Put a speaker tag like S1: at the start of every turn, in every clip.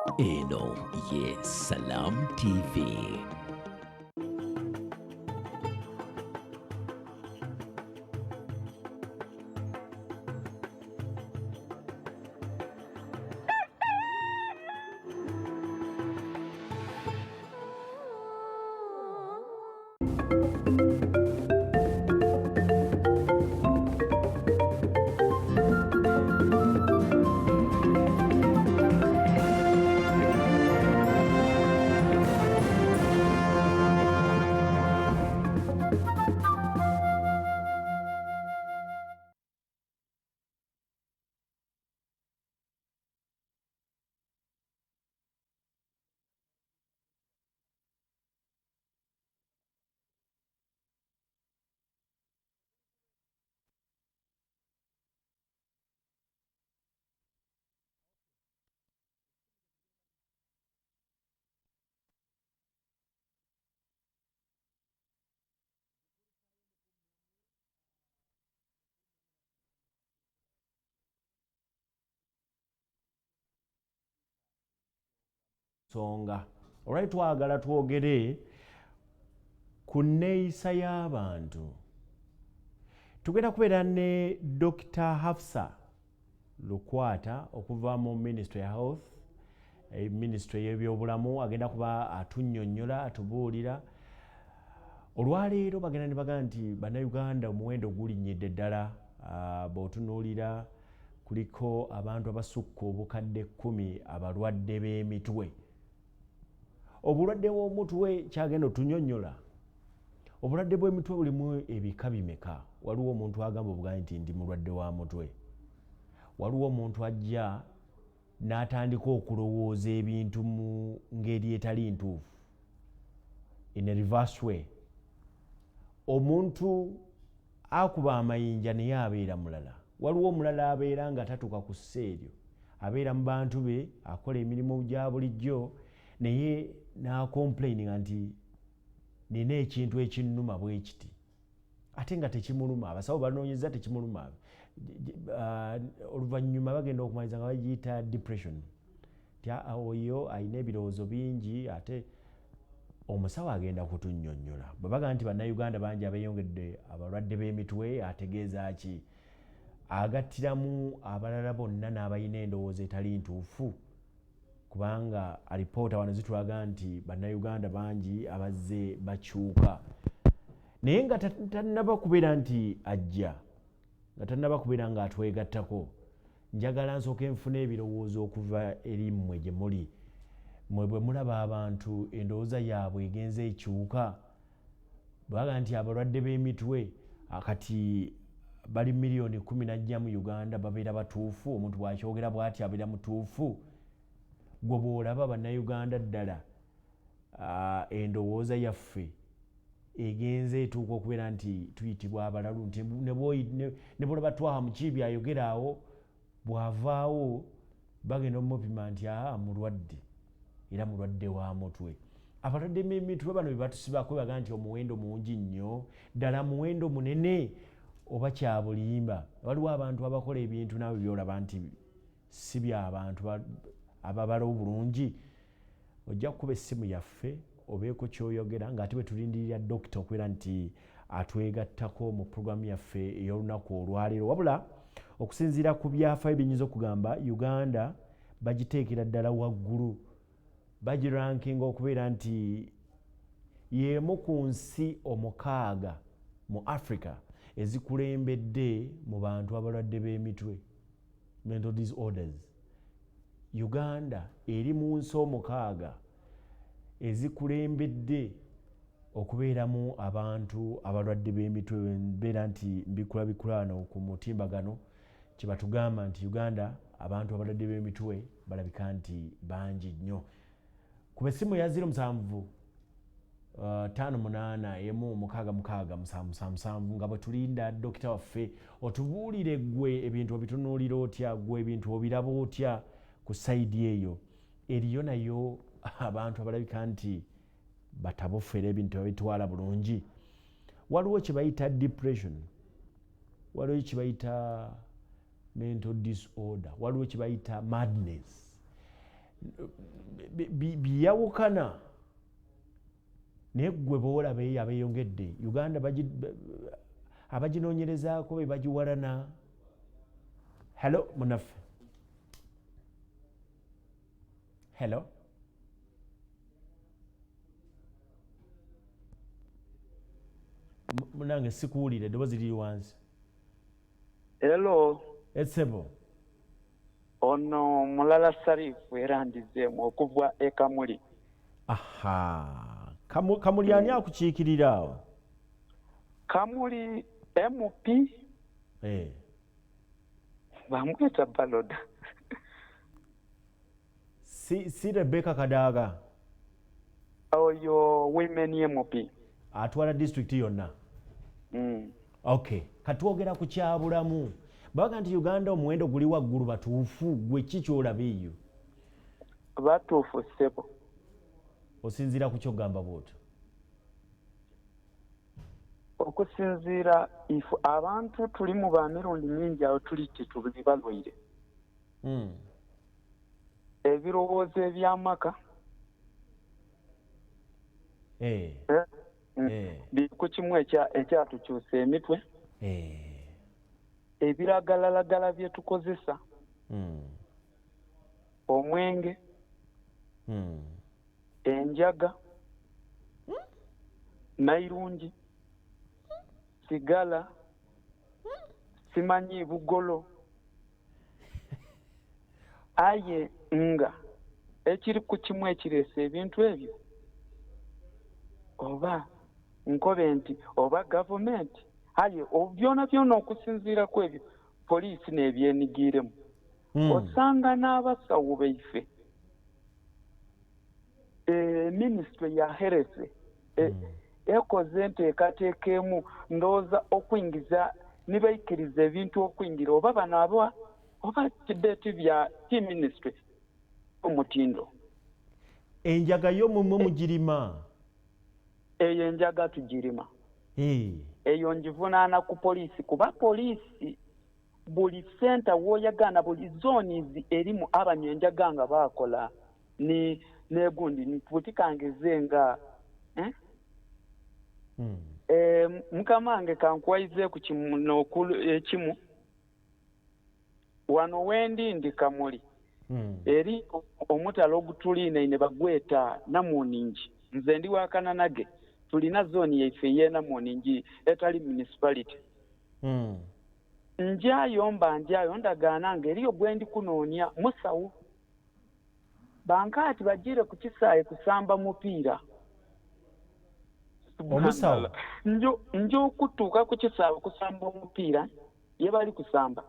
S1: Eno ye Salam TV.
S2: Songa olwali twagala twogere ku nneeyisa y'abantu. Tugenda kubeera ne Dr. Hafsa Lukwata okuva mu Ministry ya Health, Ministry y'ebyobulamu, agenda kuba atunnyonnyola atubuulira. Olwaleero bagenda ne bagamba nti bannayuganda omuwendo gulinnyidde ddala. Bw'otunuulira kuliko abantu abasukka obukadde 10 abalwadde b'emitwe. Obulwadde bw'omutwe kyagenda otunnyonnyola. Obulwadde bw'emitwe bulimu ebika bimeka. Waliwo omuntu agamba obugambi nti ndi mulwadde wa mutwe. Waliwo omuntu ajja n'atandika okulowooza ebintu mu ngeri etali ntuufu, in a reverse way. Omuntu akuba amayinja naye abeera mulala. Waliwo omulala abeera nga tatuuka ku sseeryo, abeera mu bantu be, akola emirimu gya bulijjo, naye n'akomplaininga nti nina ekintu ekinnuma bwe kiti, ate nga tekimuluma. Abasawo banoonyeza tekimuluma. Oluvannyuma bagenda okumaliza nga bagiyita depression. Oyo alina ebirowoozo bingi, ate omusawo agenda kutunnyonnyola. Bwe bagamba nti bannayuganda bangi abeeyongedde abalwadde b'emitwe, ategeeza ki? Agattiramu abalala bonna n'abalina endowooza etali ntuufu, kubanga alipoota wano zitulaga nti bannayuganda bangi abazze bakyuka. Naye nga tannaba kubeera nti ajja, nga tannaba kubeera nga atwegattako, njagala nsooke nfuna ebirowoozo okuva eri mmwe gye muli. Mmwe bwe mulaba abantu endowooza yaabwe egenze ekyuka, bwaga nti abalwadde b'emitwe kati bali miliyoni 10 najja mu Uganda, babeera batuufu? Omuntu bw'akyogera bw'ati abeera mutuufu? Gwe bw'olaba bannayuganda ddala endowooza yaffe egenze etuuka okubeera nti tuyitibwa abalalu, nti ne bw'olaba Twaha Mukiibi ayogera awo, bw'avaawo bagenda omupima nti mulwadde, era mulwadde wa mutwe. Abalwadde b'emitwe bano bye batusibako baga nti omuwendo mungi nnyo, ddala muwendo munene oba kya bulimba. Waliwo abantu abakola ebintu naawe byolaba nti si by'abantu ababala obulungi. Ojja kukuba essimu yaffe obeeko ky'oyogera, ng'ate bwe tulindirira dokita okubeera nti atwegattako mu puroguramu yaffe ey'olunaku olwaleero. Wabula okusinziira ku byafaayo byenyinza okugamba, Uganda bagiteekera ddala waggulu, bagirankinga okubeera nti y'emu ku nsi 6 mu Africa ezikulembedde mu bantu abalwadde b'emitwe, mental disorders. Uganda eri mu nsi 6 ezikulembedde okubeeramu abantu abalwadde b'emitwe. Mbeera nti mbikulabikulano ku mutimbagano kye batugamba nti Uganda abantu abalwadde b'emitwe balabika nti bangi nnyo. Ku essimu ya 07 58 166 nga bwe tulinda dokita waffe otubuulire gwe ebintu obitunuulira otya, gwe ebintu obiraba otya ku sayidi eyo. Eriyo nayo abantu abalabika nti batabufere ebintu babitwala bulungi. Waliwo kye bayita depression, waliwo kye bayita mental disorder, waliwo kye bayita madness. biyawukana naye ggwe boolaba eyo abeeyongedde Uganda abaginoonyerezaako be bagiwalana. Hello munaffe. Hello. Munange sikuwulire eddoboozi liri wansi.
S3: Hello.
S2: Essebo.
S3: Ono mulala Sarifu era ndizeemu okuva e Kamuli.
S2: Aha. Kamuli ani akukiikirira awo?
S3: Kamuli MP. Bamweta Baloda.
S2: Si Rebecca Kadaga.
S3: Oyo women MP.
S2: Atwala district yonna. Okay. Katwogera ku kyabulamu. Baga nti Uganda omuwendo guli waggulu batuufu gwe ki kyolaba eyo?
S3: Batuufu ssebo.
S2: Osinziira ku kyogamba bw'otyo?
S3: Okusinziira ifu abantu tuli mu bamirundi mingi awo tuli tetuli balwaire. Ebirowoozo eby'amaka biri ku kimu ekyatukyusa emitwe. Ebiragalalagala bye tukozesa, omwenge, enjaga, nairungi, sigala, simanyi bugolo, aye nga ekiri ku kimu ekireesa ebintu ebyo oba nkobe nti oba gavumenti aye byona byona okusinziira ku ebyo poliisi n'ebyenigiremu. Osanga n'abasawo baife minisitule ya herese ekoze enteekateeka emu ndowooza okuyingiza nibaikiriza ebintu okuyingira oba bano oba kiddeeti bya ti minisitule omutindo.
S2: Enjaga yo mumwe mugirima?
S3: Eyo enjaga tugirima. Eyo njivunaana ku poliisi kuba poliisi buli senta w'oyagana buli zoonizi erimu abanywa enjaga nga baakola negundi niputikangize nga mukamange kankuwaize ku ekimu wano wendi ndi Kamuli eri omutalo ogutuliine ne bagweta Namuningi nze ndi wakana nage tulina zooni yaife yeena Namuningi etali municipality. Njayo ndagaana nga eriyo gwendi kunoonya musawo bankaati bagire ku kisaawe kusamba mupiira.
S2: Omusawo
S3: njo okutuuka ku kisaawe kusamba omupiira ye bali kusamba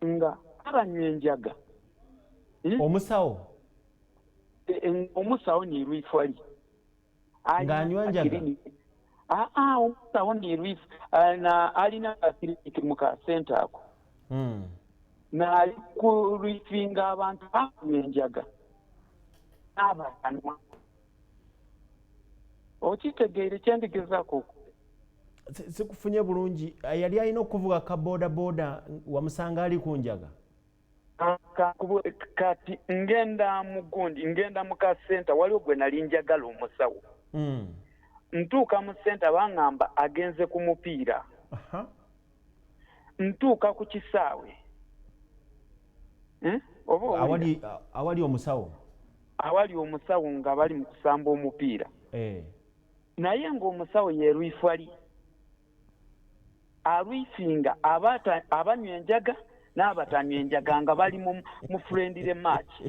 S3: nga abanywa enjaga. Omusawo ni Rwifali
S2: ng'anywa enjaga?
S3: Omusawo ni Rwif alina akiriniki mu kasenta ako n'ali ku Rwifinga abantu banywa enjaga n'abatanwa. Okitegeere kyendigezaako
S2: sikufunye bulungi. Yali alina okuvuga ka boda wamusanga ali ku njaga?
S3: Kati ngenda mu kasenta waliwo gwe nali njagala omusawo. Ntuuka mu senta baŋŋamba agenze ku mupiira. Ntuuka ku kisaawe
S2: awali omusawo
S3: nga bali mu kusamba omupiira. Naye ng'omusawo ye Rwifali arwifinga abanywa enjaga n'abatanywa enjaga nga bali mu friendly match.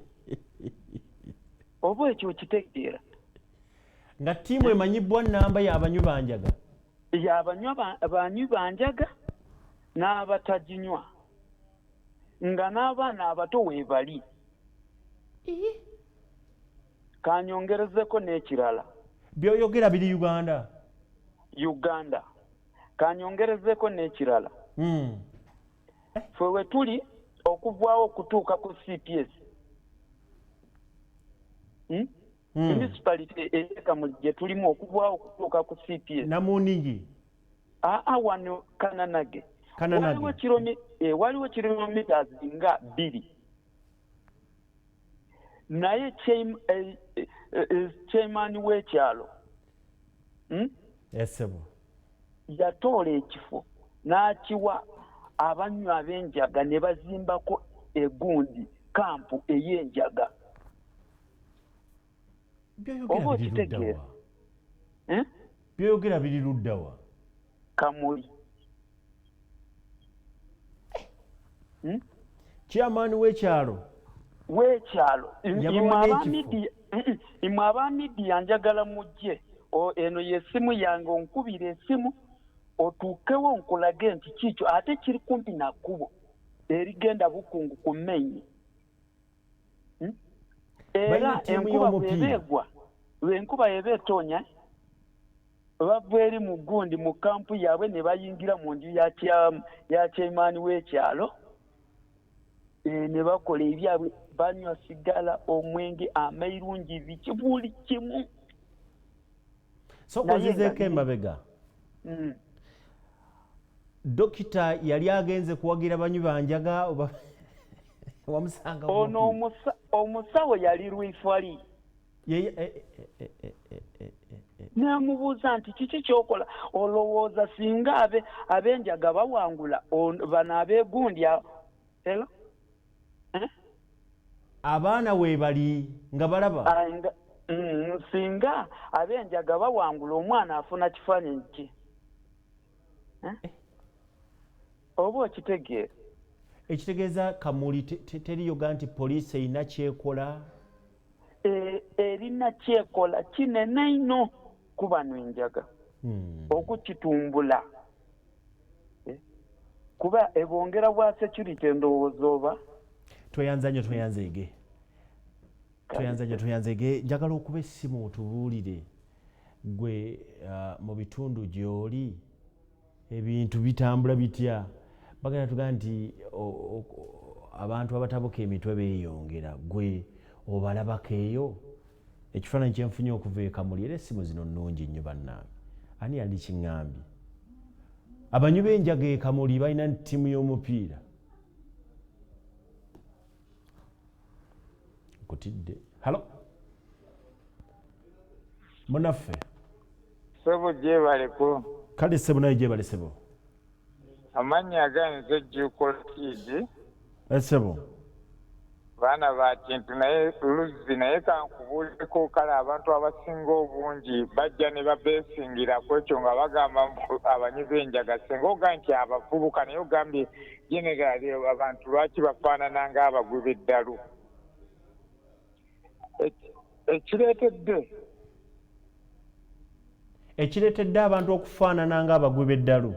S3: Oba ekyo kitegeera
S2: nga ttiimu emanyibwa nnamba y'abanywi banjaga?
S3: abanywi banjaga n'abataginywa nga n'abaana abato weebali. Kanyongerezeko n'ekirala
S2: byoyogera biri
S3: Uganda. Kanyongerezeko n'ekirala fwe we tuli okuvaawo okutuuka ku CPS municipality Kamuli gye tulimu okuvaawo okutuuka ku CPS
S2: Namuningi
S3: wano Kananage waliwo kilomita nga 2 naye chairman w'ekyalo
S2: esebo
S3: yatoola ekifo n'akiwa abanywa ab'enjaga ne bazimbako egundi kampu ey'enjaga. Oba okitegeera
S2: byogera biri luddawa
S3: Kamuli
S2: chairman w'ekyalo
S3: imwe abamidiya njagala mujje eno yesimu yange onkubira esimu otuukewo nkulage nti kikyo ate kiri kumpi nakkubo erigenda Bukungu ku Mmenyi. Era enkuba bw'eba etoonya bava eri mu gundi mu kampu yaabwe ne bayingira mu nju ya chairman w'ekyalo ne bakola ebyabwe banywa sigala omwenge amairungi biki buli kimu.
S2: So kozezeeko emabega dokita yali agenze kuwagira banywi banjaga oba wamusanga
S3: ono omusawo yali Rwifali namubuuza nti kiki kyokola olowooza singa ab'enjaga bawangula bano abeegundi elo
S2: abaana weebali nga balaba
S3: singa ab'enjaga bawangula omwana afuna kifaananyi ki oba okitegeera
S2: ekitegeeza Kamuli teriyoga nti poliisi erina kyekola
S3: erina kyekola kinene nnyo ku bano enjaga okukitumbula kuba ebongera bwa security endowooza oba
S2: tweyanza nnyo tweyanzege njagala okuba essimu otubuulire gwe mu bitundu gy'oli ebintu bitambula bitya bagenda tugaa nti abantu abatabuka emitwe beeyongera gwe obalabako eyo ekifaananyi kyenfunye okuva e Kamuli era essimu zino nnungi nnyo bannange ani yali kiŋŋambye abanywi b'enjaga e Kamuli balina ttiimu y'omupiira nkutidde halo munaffe
S4: sebo gyebaleko
S2: kale ssebo naye gyebale ssebo
S4: amannya aganze Ggwanga
S2: ssebo
S4: baana ba kintu naye luzzi naye kankubuuleko kale abantu abasinga obungi bajja ne babeesingira ku ekyo nga bagamba abanywi b'enjaga singa oga nti abavubuka naye ogambye generali abantu lwaki bafaanana ng'abagwi b'eddalu
S2: ekireetedde abantu okufaanana ng'abagwi b'eddalu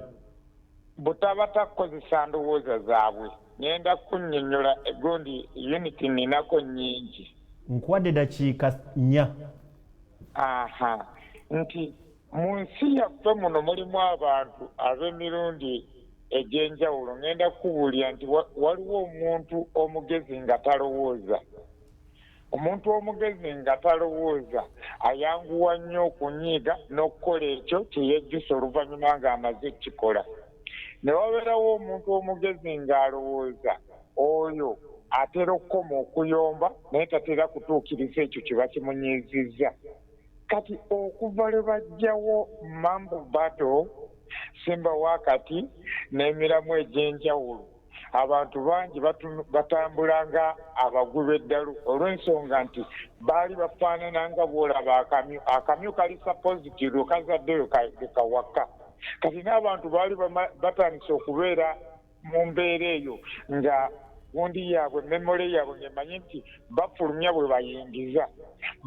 S4: butaba takozesa ndowooza zaabwe ngenda kunnyonnyola egundi uniti ninako nnyingi
S2: nkuwadde dakiika
S4: 4 nti mu nsi yaffe muno mulimu abantu ab'emirundi egy'enjawulo ngenda kubuulira nti waliwo omuntu omugezi nga talowooza omuntu omugezi nga talowooza ayanguwa nnyo okunyiiga n'okukola ekyo kyeyejjusa oluvannyuma ng'amaze ekikola ne wabeerawo omuntu omugezi ng'alowooza oyo atera okukoma okuyomba naye tatera kutuukiriza ekyo kye bakimunyiizizza kati okuva lwe bajjawo mambo bato simba wakati n'emiramu egy'enjawulo abantu bangi batambula nga abagwi b'eddalu olw'ensonga nti baali bafaanana nga bw'olaba akamyu kali sapoziti lwe kazaddeyo kawaka kati n'abantu baali batandise okubeera mu mbeera eyo nga gundi yaabwe memole yaabwe ngemanyi nti bafulumya bwe bayingiza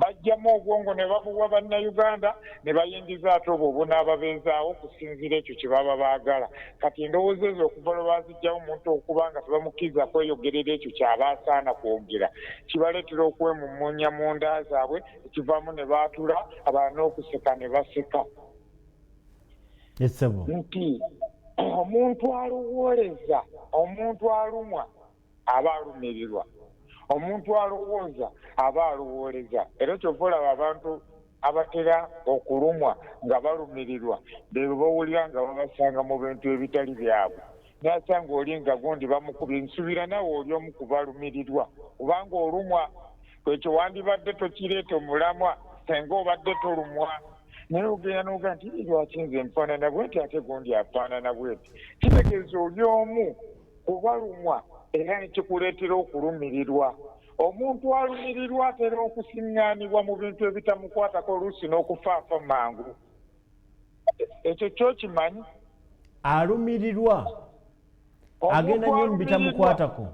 S4: bajjamu obwongo ne babuwa bannayuganda ne bayingiza ate obwo bunaababeezaawo okusinziira ekyo kye baba baagala kati endowooza ezo okuva lwe bazijjawo omuntu okuba nga tebamukkiriza kweyogerera ekyo kyaba asaana kwogera kibaleetera okwemummunya mu nda zaabwe ekivaamu ne baatula abalala n'okuseka ne baseka nti omuntu alowooleza omuntu alumwa aba alumirirwa omuntu alowooza aba alowooleza era kyova olaba abantu abatera okulumwa nga balumirirwa be bawulira nga babasanga mu bintu ebitali byabwe nasanga oli nga gundi bamukubye nsubira nawe oli omu kubalumirirwa kubanga olumwa kwekyo wandibadde tokireeta omulamwa senga obadde tolumwa naye ogenda n'oga nti lwaki nze nfaanana bwe nti ate gundi afaanana bweti kitegeeza oli omu kubalumwa era nekikuleetera okulumirirwa omuntu alumirirwa atera okusiŋŋaanibwa mu bintu ebitamukwatako oluusi n'okufaafa mangu ekyo kyokimanyi
S2: alumirirwa agenda nnyo mu bitamukwatako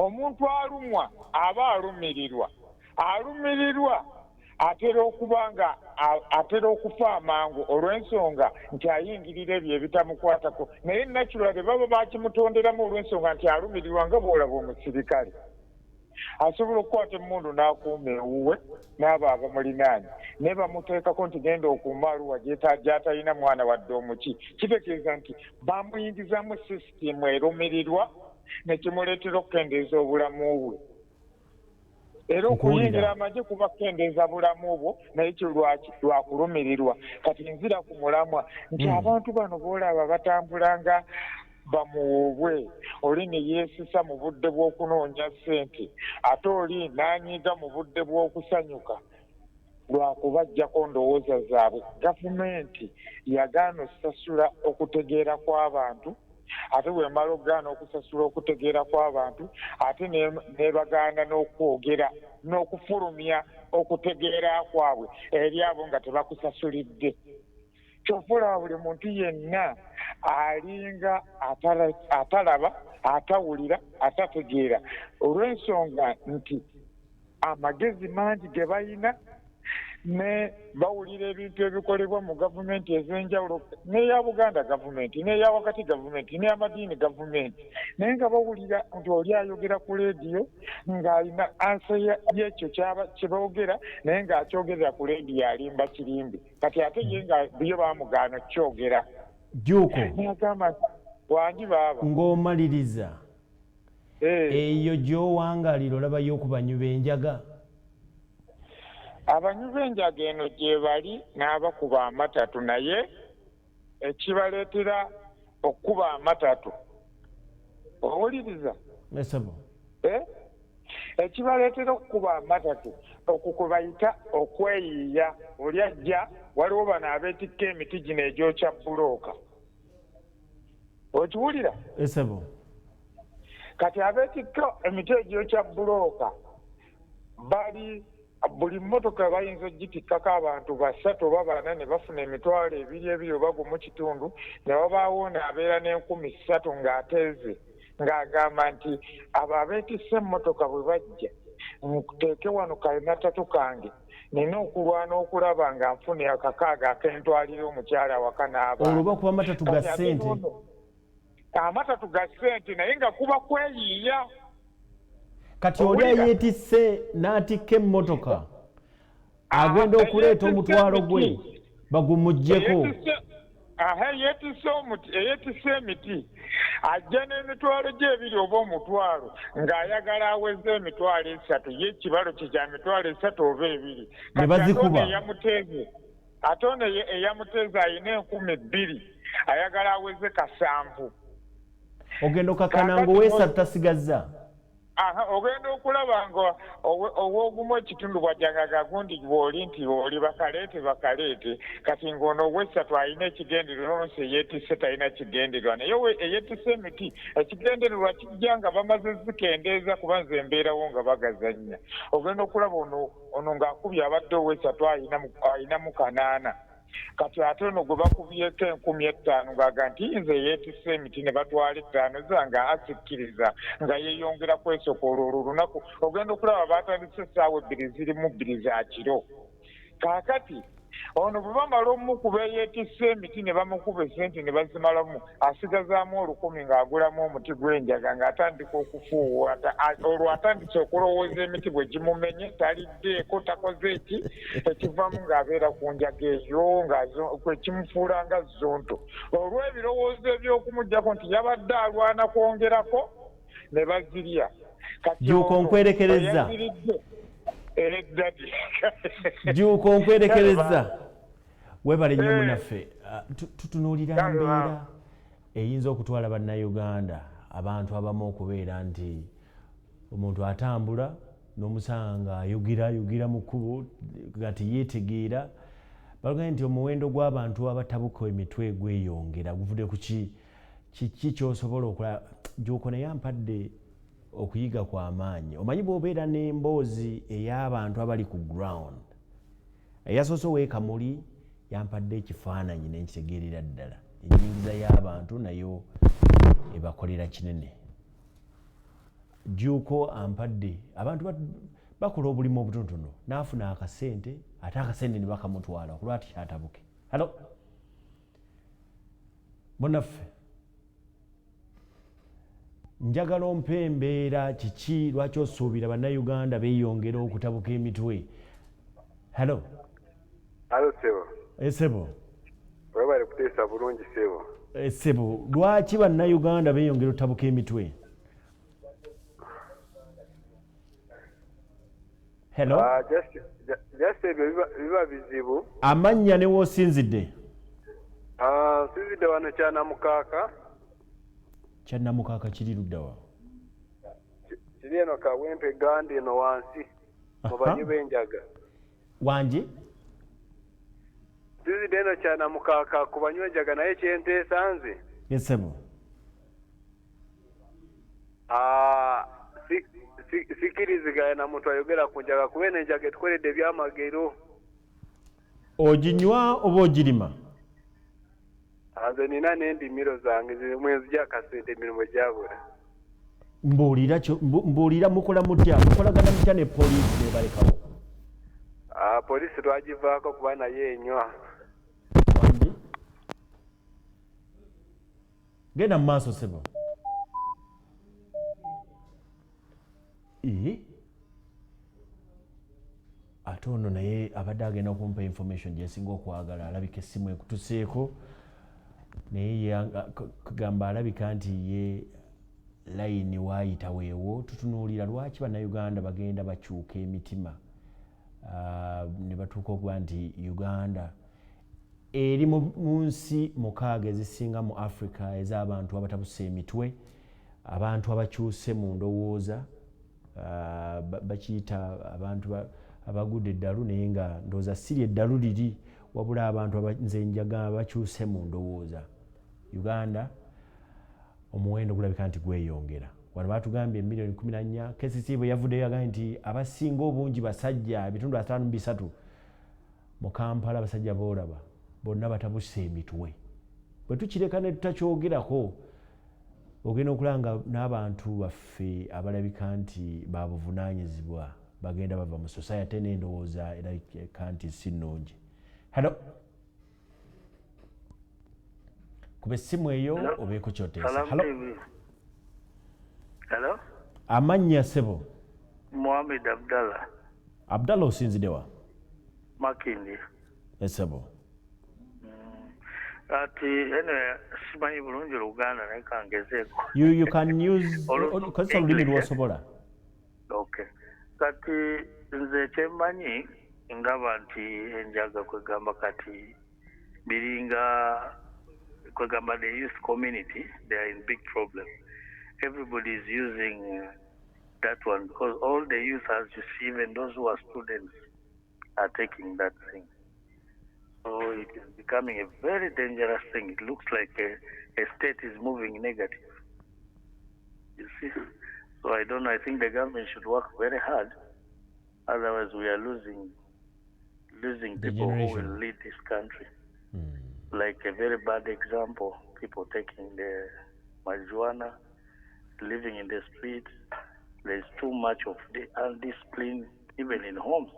S4: omuntu alumwa aba alumirirwa atera okuba nga atera okufa amangu olw'ensonga nti ayingirira ebyo ebitamukwatako naye naturally baba bakimutonderamu olw'ensonga nti alumirirwa nga bw'olaba omusirikale asobola okukwata emmundu n'akuuma ewuwe n'abo abamulinaanye naye bamuteekako nti genda okuuma aluwa gy'atalina mwana wadde omuki kitegeeza nti bamuyingizamu sisitimu erumirirwa nekimuleetera okukendeeza obulamu bwe era okuyingira amagye kubakendeeza bulamu bwo naye kilwaki lwakulumirirwa kati nzira ku mulamwa nti abantu bano boolaba batambula nga bamuwubwe oli ne yeesisa mu budde bw'okunoonya ssente ate oli n'anyiga mu budde bw'okusanyuka lwakubajjako ndowooza zaabwe gavumenti yagaana okusasula okutegeera kw'abantu ate bwemala okugaana okusasula okutegeera kw'abantu ate nebagaana n'okwogera n'okufulumya okutegeera kwabwe eri abo nga tebakusasulidde kyofulaba buli muntu yenna alinga atalaba atawulira atategeera olw'ensonga nti amagezi mangi ge balina ne bawulira ebintu ebikolebwa mu gavumenti ez'enjawulo n'eya Buganda gavumenti n'eya wakati gavumenti n'ey'amadiini gavumenti naye nga bawulira nti oli ayogera ku leediyo ng'alina ansa y'ekyo kye boogera naye ng'akyogerera ku leediyo alimba kirimbi kati ate ye nga biyo baamugaana kyogera
S2: Jjuuko
S4: nagamba wangi baaba
S2: ng'omaliriza eyo gy'owangalira olabayo okubanyuba enjaga
S4: abanywi b'enjaga eno gye bali n'abakuba amatatu naye ekibaleetera okuba amatatu owuliriza ekibaleetera okukuba amatatu okukubayita okweyiiya oli ajja waliwo bano abeetikka emiti gino egyokya bulooka okiwulira kati abeetikka emiti egyokya bulooka bali buli mmotoka bayinza ogitikkako abantu 3 oba 4 ne bafuna emitwalo 2 oba gumu kitundu ne wabaawo n'abeera n'3,000 ng'ateeze ng'agamba nti abo abeetisse emmotoka bwe bajja nkuteeke wano kalinatatu kange nina okulwana okulaba nga nfune akakaaga akentwalira omukyala waka n'abaana
S2: olwo bakuba amatatu ga ssente
S4: amatatu ga ssente naye nga kuba kweyiiya
S2: kati oli ayeetisse n'atikka emmotoka agenda okuleeta omutwalo gwe bagumuggyeko
S4: eyeetisse emiti ajja n'emitwalo gye ebiri oba omutwalo ng'ayagala aweze emitwalo 3 ye ekibalo kye kya mitwalo 3 oba 2
S2: ne bazikuba
S4: ate ono eyamuteeze ayina 2,000 ayagala aweze 7
S2: ogenda okakana ng'oweesatu tasigazza
S4: ogenda okulaba nga ow'ogumu ekitundu bwajjagaga gundi bw'oli nti oli bakaleete kati ng'ono ow'essatu alina ekigendererwa nsi eyeetisse talina kigendererwa naye eyeetisse emiti ekigendererwa kijja nga bamaze zikendeeza kuba nze embeerawo nga bagazannya ogenda okulaba ono ng'akubye abadde ow'essatu ayinamu 8 kati ate ono gwe bakubyeko 5,000 ng'aga nti nze yeetisse emiti ne batwala 5 zange asikkiriza nga yeeyongera kwesokola olwo olunaku ogenda okulaba baatandise essaawa 2 zirimu 2 za kiro kaakati ono bwe bamala omukuba eyeetisse emiti ne bamukuba esente ne bazimalamu asigazaamu 1,000 ng'agulamu omuti gw'enjaga ng'atandika okufuuwa olwo atandise okulowooza emiti bwe gimumenye taliddeeko takoze eki ekivaamu ng'abeera ku njaga eyo kwekimufuula nga zonto olw'ebirowoozo eby'okumugyako nti yabadde alwana kwongerako ne bazirya
S2: Jjuuko nkwerekereza Jjuuko nkwerekereza webale nnyo munaffe tutunuulira mbeera eyinza okutwala bannayuganda abantu abamu okubeera nti omuntu atambula n'omusanga ayogera mu kkubo gati yeetegeera balugambye nti omuwendo gw'abantu abatabuka emitwe gweyongera guvudde ku kiki ky'osobola okola gy'oko naye ampadde okuyiga kw'amaanyi omanyi bw'obeera n'emboozi ey'abantu abali ku ground eyasoose ow'ekamuli yampadde ekifaananyi n'ekitegeerera ddala ennyingiza y'abantu nayo ebakolera kinene gy'uko ampadde abantu bakola obulimu obutonotono n'afuna akasente ate akasente ne bakamutwala okulwati kyatabuke halo munaffe njagala ompe embeera kiki lwaki osuubira bannayuganda beeyongera okutabuka emitwe halo
S5: sebo
S2: esebo
S5: webale kuteesa bulungi sebo
S2: esebo lwaki bannayuganda beeyongera okutabuka emitwe hello
S5: just ebyo biba bizibu
S2: amannya ne woosinzidde
S5: nsinzidde wano
S2: kyannamukaaka kiri luddawa
S5: kiri eno kawempe gandi eno wansi mu banyi b'enjaga
S2: wangi
S5: nsinzidde eno kyanamukaaka ku banyi b'enjaga naye kyenteesa nze
S2: esebo
S5: sikiriziganya na muntu ayogera ku njaga kuba eno enjaga etukoledde ebyamagero
S2: oginywa oba ogirima
S5: nze nina n'endimiro zange zirimu enzija akasente emirimu gyabula
S2: mbuulira mukola mutya mukolagana mutya ne poliisi nebalekawo
S5: poliisi twagivaako kuba naye enywa
S2: wangi genda mu maaso sebo ate ono naye abadde agenda okumpa information gyesinga okwagala alabika essimu ekutuseeko naye kugamba alabika nti ye layini waayita weewo tutunuulira lwaki bannayuganda bagenda bakyuka emitima ne batuuka okuba nti uganda eri mu nsi mukaaga ezisinga mu africa ez'abantu abatabuse emitwe abantu abakyuse mu ndowooza bakiyita abantu abagudde eddalu naye nga ndowooza siri eddalu liri wabula abantu nze njaga bakyuse mu ndowooza uganda omuwendo gulabika nti gweyongera wano batugambye emiliyoni 14 KCC bwe yavuddeyo yagambye nti abasinga obungi basajja ebitundu 53 mu Kampala abasajja boolaba bonna batabuse emitwe bwe tukireka ne tutakyogerako ogenda okulanga n'abantu baffe abalabika nti babuvunaanyizibwa bagenda bava mu society n'endowooza erabika nti si nnungi halo kuba essimu eyo obeeko kyoteesa
S6: halo
S2: amannya ssebo
S6: Mohamed
S2: Abdallah osinzidewa
S6: Makindi
S2: essebo
S6: ati ene simanyi bulungi Luganda naye kangezeeko
S2: you can use kozesa olulimi lwosobola
S6: okay kati nze kyemmanyi ndaba nti enjaga kwegamba kati biringa kwegamba the youth community they are in big problem. Everybody is using that one because all the youth, as you see, even those who are students are taking that thing. So it is becoming a very dangerous thing. It looks like a state is moving negative. You see? So I don't know. I think the government should work very hard. Otherwise, we are losing people who will lead this country. Like a very bad example, people taking the marijuana, living in the streets. There's too much of the undiscipline, even in homes.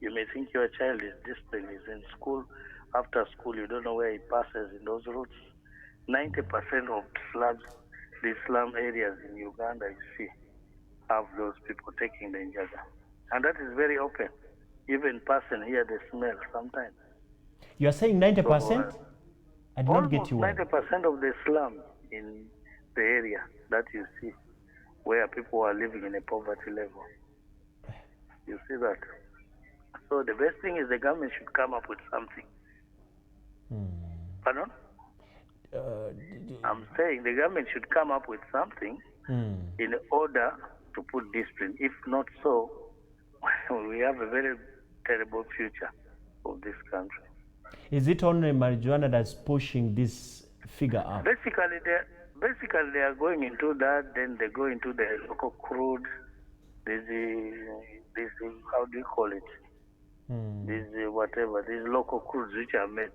S6: You may think your child is disciplined, is in school. After school, you don't know where he passes in those routes. 90% of slums, the slum areas in Uganda, you see, have those people taking the njaga. And that is very open. Even person here, they smell sometimes.
S2: You are saying 90%? So, I did not get you.
S6: 90% of the slums in the area that you see, where people are living in a poverty level. You see that? So the best thing is the government should come up with something. Pardon? I'm saying the government should come up with something in order to put discipline. If not so, we have a very terrible future of this country.
S2: Is it only marijuana that's pushing this figure up?
S6: Basically, they are going into that. Then they go into the local crude. This how do you call it? This whatever. These local crudes which are made.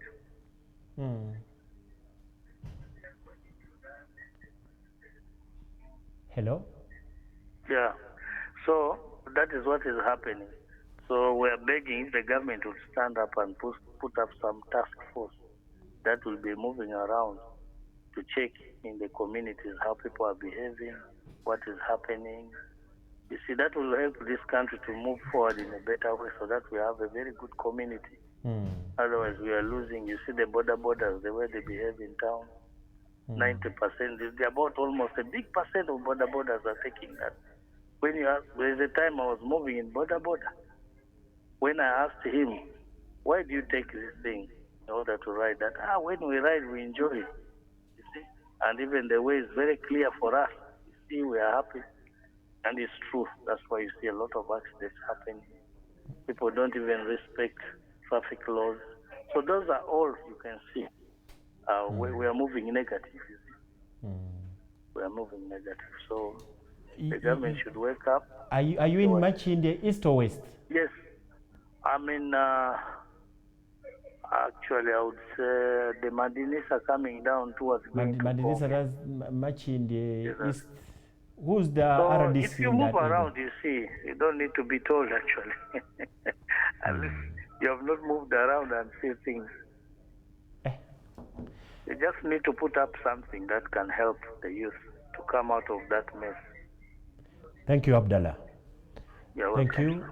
S2: Hello?
S6: Yeah. So that is what is happening. So we are begging the government to stand up and put up some task force that will be moving around to check in the communities how people are behaving, what is happening. You see, that will help this country to move forward in a better way so that we have a very good community. Otherwise, we are losing. You see the borders, the way they behave in town. 90%, they're about almost a big percent of borders are taking that. There's a time I was moving in border. When I asked him, why do you take this thing in order to ride that? When we ride, we enjoy it. You see? And even the way is very clear for us. You see, we are happy. And it's true. That's why you see a lot of accidents happening. People don't even respect traffic laws. So those are all you can see. We are moving negative, you see. We are moving negative. So the government should wake up.
S2: Are you in much in the east or west?
S6: Yes. I mean, actually, I would say the Madinisa coming down towards
S2: Madinisa does much in the east. Who's the
S6: RDC? If you move around, you see, you don't need to be told, actually. Unless you have not moved around and see things. You just need to put up something that can help the youth to come out of that mess.
S2: Thank you, Abdallah.
S6: You're
S2: Thank
S6: welcome.
S2: you.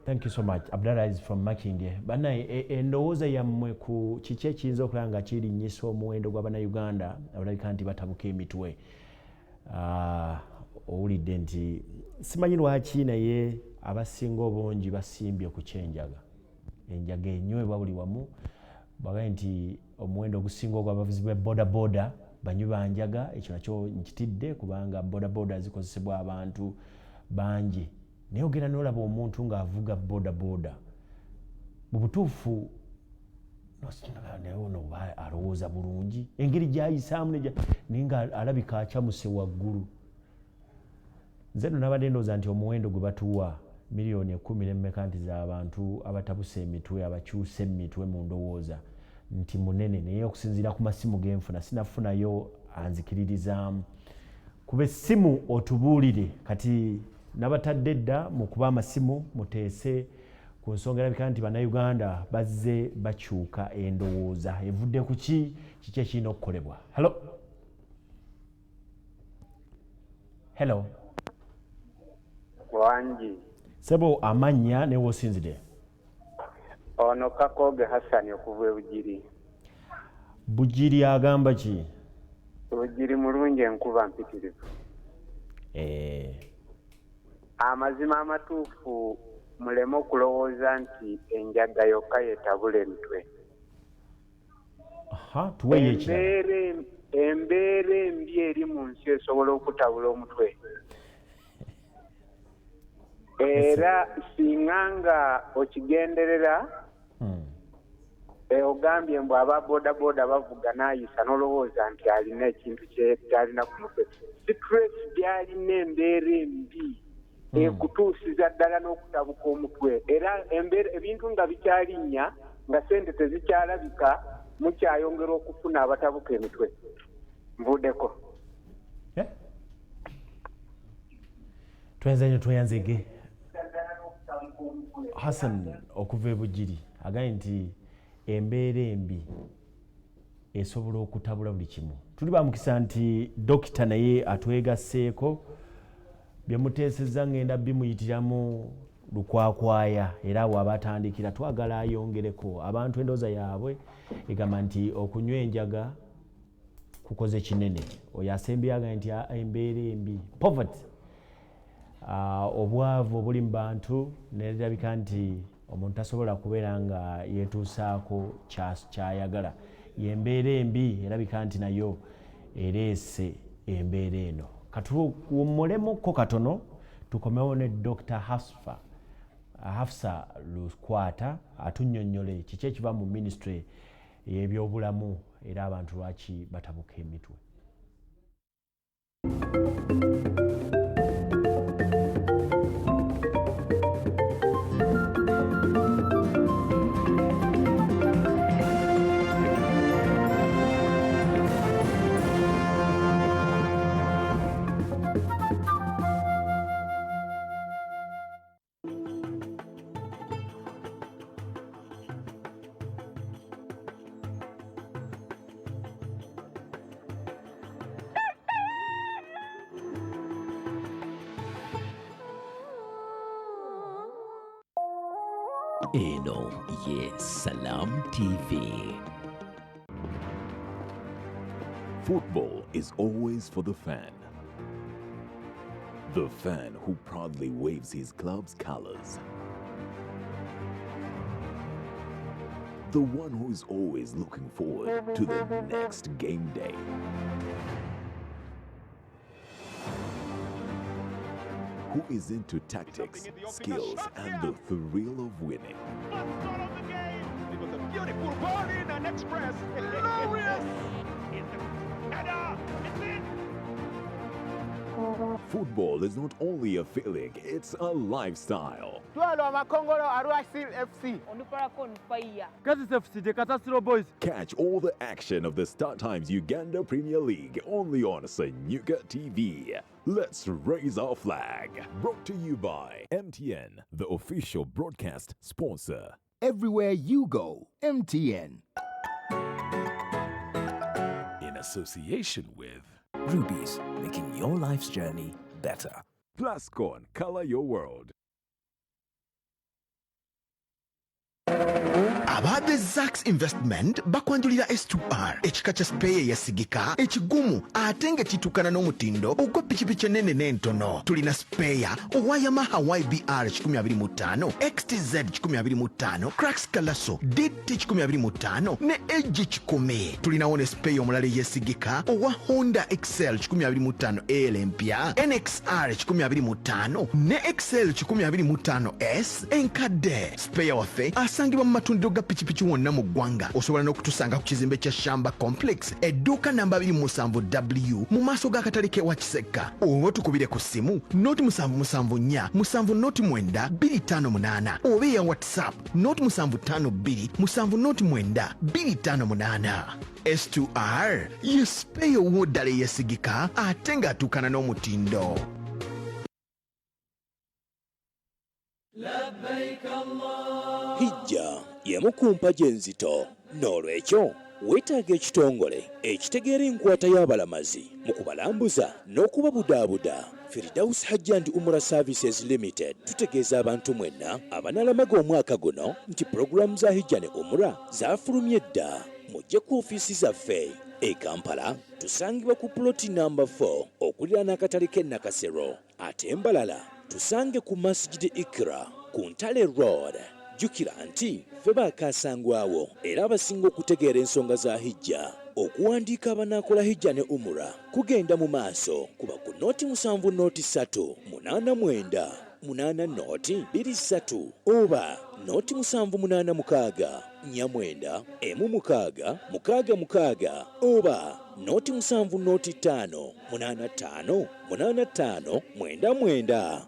S2: Thank you so much. Abdallah is from Makindye. Bana endowooza yammwe ku kiki ekiyinza okulaba nga kirinnyisa omuwendo gw'Abannayuganda abalabika nti batabuka emitwe. Owulidde nti simanyi lwaki naye abasinga obungi basimbye ku kyenjaga. Enjaga enywebwa buli wamu. Bagaye nti omuwendo ogusinga ogw'abavuzi b'ebodaboda banywi banjaga, ekyo nakyo nkitidde kubanga bodaboda zikozesebwa abantu bangi. Naye ogenda n'olaba omuntu ng'avuga bodaboda mu butuufu naye ono oba alowooza bulungi engeri gy'ayisaamu naye nga alabika akyamuse waggulu. Nze nno nabadde ndowooza nti omuwendo gwe batuwa miliyoni 10 n'emmeka nti z'abantu abatabuse emitwe abakyuse emitwe mu ndowooza nti munene, naye okusinziira ku masimu genfuna sinafunayo anzikiririzaamu. Kuba essimu otubuulire kati nabatadde dda mu kuba amasimu muteese ku nsonga erabika nti Bannayuganda bazze bakyuka endowooza evudde ku kiki ekirina okukolebwa. Hello.
S7: Wangi.
S2: Sebo amannya ne wosinzide.
S7: Ono Kakoge Hassan okuva e Bugiri.
S2: Bugiri agamba ki?
S7: Bugiri mulungi enkuba mpitirivu. Amazima amatuufu muleme okulowooza nti enjaga yokka yeetabula emitwe.
S2: Tuweeyo ekirala.
S7: Embeera embi eri mu nsi esobola okutabula omutwe. Era singa nga okigenderera ogambye mbu aba bodaboda bavuga n'ayisa n'olowooza nti alina ekintu kyalina ku mutwe. Stress gy'alina embeera embi ekutuusiza ddala n'okutabuka omutwe. Era ebintu nga bikyalinnya nga ssente tezikyalabika mukyayongera okufuna abatabuka emitwe. Nvuddeko.
S2: Tweyanzege. Hassan okuva e Bugiri agaye nti embeera embi esobola okutabula buli kimu. Tuli bamukisa nti dokita naye atwegasseeko bye muteesezza ngenda bimuyitiramu lukwakwaya era awo abatandikira twagala ayongereko. Abantu endooza yaabwe egamba nti okunywa enjaga kukoze kinene. Oyo asembye agaye nti embeera embi poverty, obwavu obuli mu bantu nerabika nti omuntu tasobola kubeera nga yeetuusaako kyayagala. Yembeera embi erabika nti nayo ereese embeera eno. katuwummulemu ko katono tukomewo ne Dr. Hafsa Lukwata atunnyonnyole kiki ekiva mu ministry y'ebyobulamu era abantu lwaki batabuka emitwe.
S1: Eno ye Salam TV.
S8: Football is always for the fan. The fan who proudly waves his club's colors. The one who is always looking forward to the next game day. Who is into tactics, skills, and the thrill of winning.
S9: It was a beautiful ball in and express. Glorious!
S8: Football is not only a feeling, it's a lifestyle. Catch all the action of the Star Times Uganda Premier League only on Sanyuka TV. Let's raise our flag. Brought to you by MTN, the official broadcast sponsor.
S10: Everywhere you go, MTN.
S8: In association with
S10: Rubies, making your life's journey better.
S8: Plascon, color your world.
S10: Abade Zax Investment bakwanjulira S2R ekika kya spray yasigika ekigumu ate nga kitukana n'omutindo ogwa pikipiki ennene n'entono. Tulina spray owa Yamaha YBR 125, XTZ 125, Cracks Calasso DT 125 ne Edge 10. Tulinawo ne spray omulala yesigika owa Honda XL 125 L empya, NXR 125 ne XL 125S enkadde. Spray waffe asangibwa mu matundiro ga pikipiki wonna mu ggwanga. Osobola n'okutusanga ku kizimbe kya Shamba Complex edduuka namba 27W mu maaso g'akatale k'ewa Kisekka. Oba tukubire ku ssimu noti 774 709 258 oba eya WhatsApp noti 752 709 258. S2R yespeyo w'oddala eyasigika ate ng'atuukana n'omutindo.
S1: Hijja y'emu ku mpagi enzito n'olwekyo weetaaga ekitongole ekitegeera enkwata y'abalamazi mu kubalambuza n'okubabudaabuda. Firdaus Hajj and Umrah Services Limited tutegeeza abantu mwenna abanalamaga omwaka guno nti pulogulaamu za hijja ne umrah zaafulumye dda. Mujje ku ofiisi zaffe e Kampala tusangibwa ku ploti namba 4 okuliraana akatale k'e Nakasero, ate embalala tusange ku Masjid Ikra ku Ntale Road. Jjukira nti ffe baakaasangwawo era abasinga okutegeera ensonga za hijja. Okuwandiika abanaakola hijja ne umrah kugenda mu maaso kuba ku nooti 7 nooti 3 89 8 nooti 23 oba nooti 786 49 1 6 oba nooti 7 nooti 5 85 85 99.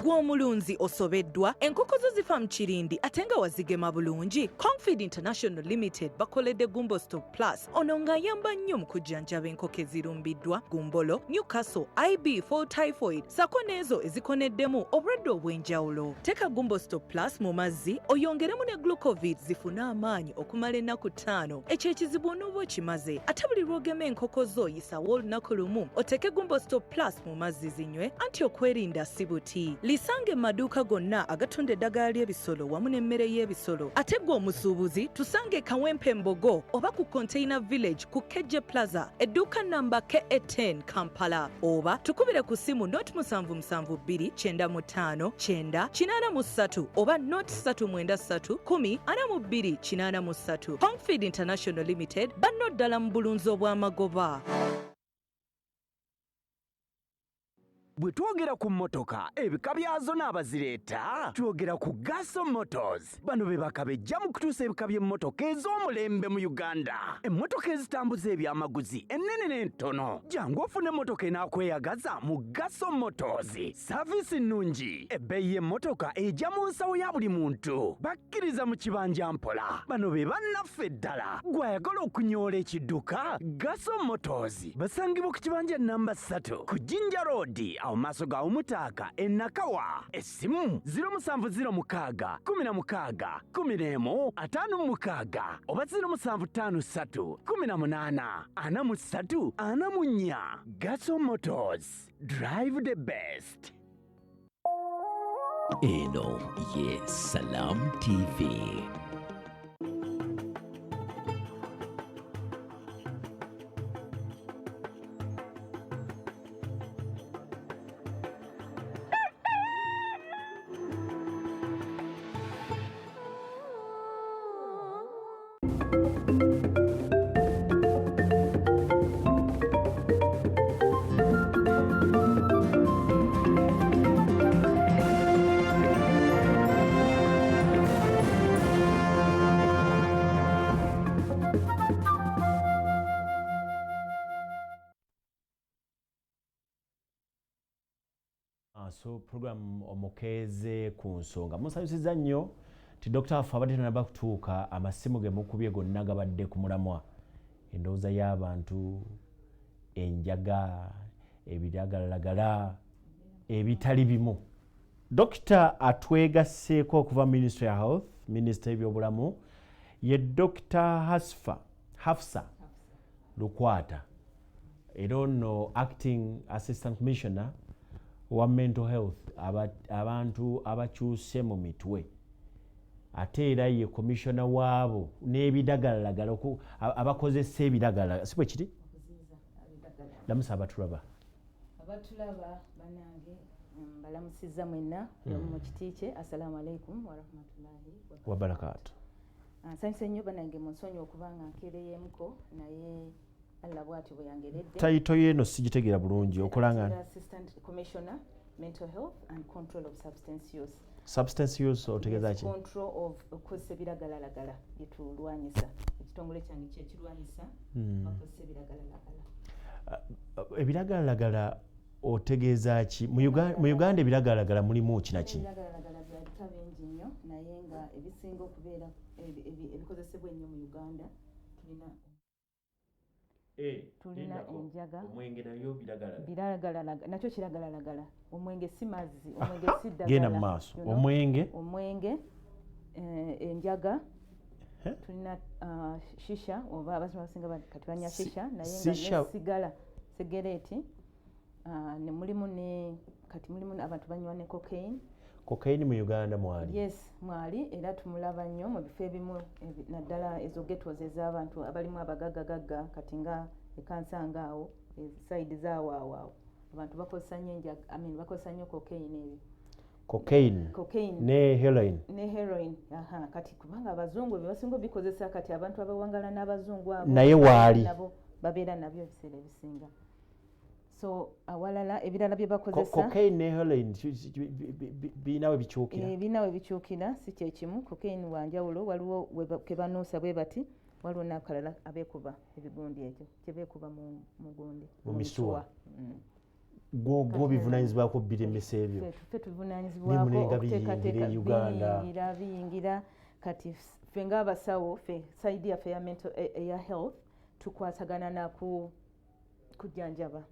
S11: Gw'omulunzi osobeddwa enkoko zo zifa mu kirindi ate nga wazigema bulungi. Confid International Limited bakoledde Gumbo Stop Plus ono ng'ayamba nnyo mu kujjanjaba enkoko ezirumbiddwa, gumbolo, Newcastle, IB for typhoid sako n'ezo ezikoneddemu obulwadde obw'enjawulo. Teka Gumbo Stop Plus mu mazzi oyongeremu ne glucovit zifune amaanyi okumala ennaku 5. Ekyo ekizibu onooba okimaze. Ate buli lw'ogema enkoko zo yisawo olunaku lumu oteke Gumbo Stop Plus mu mazzi zinywe anti okwerinda si buti. bisange maduuka gonna agatunda eddagala ly'ebisolo wamu n'emmere y'ebisolo. Ate gwe omusuubuzi tusange Kawempe Mbogo oba ku Container Village ku Keje Plaza edduuka namba KE10 Kampala, oba tukubire ku simu 0772 95 983 oba 0393 10 42 Confid International Limited banno ddala mu bulunzi obw'amagoba.
S12: Bwe twogera ku mmotoka ebika byazo n'abazireeta twogera ku Gaso Motors. Bano be bakabejja mu kutuusa ebika by'emmotoka ez'omulembe mu Uganda. Emmotoka ezitambuza ebyamaguzi ennene n'entono. Jangu ofune emmotoka enaakweyagaza mu Gaso Motors. Saavisi nnungi, ebbeeyi y'emmotoka ejja mu nsawo ya buli muntu. Bakkiriza mu kibanja mpola. Bano be bannaffe ddala. Gw'ayagala okunyoola ekidduka Gaso Motors basangibwa ku kibanja namba 3 ku Jinja Road awo maaso ga Omutaaka e Nakawa. Essimu 0706 16 11 56 oba 0753 18 43 44. Gaso Motors, drive the best.
S1: Eno ye Salam TV. So program Omukeeze ku nsonga musanyusiza nnyo ti Dr. waffe abadde tanaba kutuuka amasimu ge mukubye gonna gabadde ku mulamwa endowooza y'abantu enjaga ebiragalalagala ebitali bimu. Dr. atwegasseeko okuva Ministry of Health, Minisita y'ebyobulamu ye Dr. Hafsa Lukwata era ono Acting Assistant Commissioner wa mental health abantu abakyuse mu mitwe ate era ye commissioner waabo n'ebidagalalagala abakozesa ebidagala si bwe kiti lamusa abatulaba
S13: banange balamusizza mwenna mu kiti kye. Assalamu alaikum warahmatullahi
S1: wabarakatu.
S13: Nsanyuse nnyo banange munsonyi okuba nga nkeereyeemuko naye Allah bw'ati bwe yangeredde.
S1: Tayito yeeno sigitegeera bulungi okolanga
S13: Assistant Commissioner Mental Health and Control of Substance Use.
S1: Substance use otegeeza ki?
S13: Control of okukozesa ebiragalalagala byetulwanyisa. Ekitongole kyange kyekirwanyisa bakozesa ebiragalalagala.
S1: Ebiragalalagala otegeeza ki? Mu Uganda ebiragalalagala mulimu ki na ki?
S13: Ebiragalalagala byabika bingi nnyo naye nga ebisinga okubeera ebikozesebwa ennyo mu Uganda tulina enjaga
S1: omwenge nayo
S13: biragalalagala nakyo kiragalalagala. Omwenge si mazzi, omwenge si ddagala.
S1: Genda mu maaso.
S13: Omwenge enjaga tulina shisha oba abasinga basinga kati banywa shisha naye nga sigala sigareeti ne mulimu ne kati mulimu abantu banywa ne cocaine.
S1: Cocaine mu Uganda mwali?
S13: Yes mwali era tumulaba nnyo mu bifo ebimu naddala ezo ghettos ez'abantu abalimu abagaggagagga kati nga ekansanga awo side zaawo abantu bakozesa nnyo enjaga bakozesa nnyo cocaine
S1: ne
S13: heroin kati kubanga abazungu bebasinga bikozesa kati abantu abawangala n'abazungu abo
S1: naye waali
S13: nabo babeera nabyo ebiseera ebisinga. So awalala ebirala bye bakozesa
S1: cocaine ne heroin binawe
S13: bikyukira si kye kimu. Cocaine wanjawulo waliwo ke banuusa bwe bati waliwo n'akalala abeekuba ebigundi ekyo kye beekuba mu gundi
S1: mu misuwa. Gwo bivunaanyizibwako biremesa ebyo.
S13: Ffe tuvunaanyizibwako okuteekateeka biyingira kati ffe ng'abasawo ffe saidi yaffe eya health tukwatagana naku kujjanjaba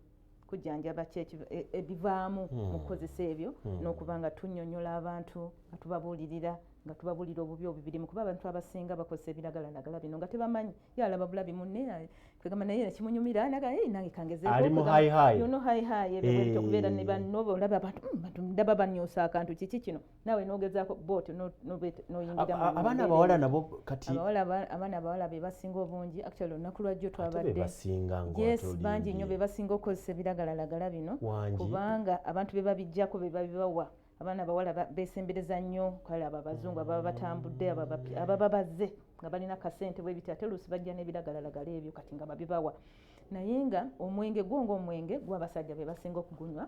S13: ebivaamu mu kukozesa ebyo n'okuba nga tunnyonnyola abantu nga tubabuulirira nga tubabulira obubi obubirimu kuba abantu abasinga bakozesa ebiragalalagala bino nga tebamanyi yalaba bulabi munne kwegamba naye kimunyumira nange kangezeyono hayihayi ebyo kubeera ne bannoba olaba abantu ndaba banyusa akantu kiki kino nawe nogezaako booti noyingira
S2: abaana abawala nabo kati
S13: abaana abawala be basinga obungi actually olunaku lwajjo twabadde bangi nnyo be basinga okukozesa ebiragalalagala bino kubanga abantu be babijjako be babibawa abaana abawala besembereza nnyo kale abo abazungu ababa batambudde ababa bazze nga balina kasente bwe biti ate luusi bajja n'ebiragalalagala ebyo kati nga babibawa naye nga omwenge ng'omwenge gw'abasajja be basinga okugunywa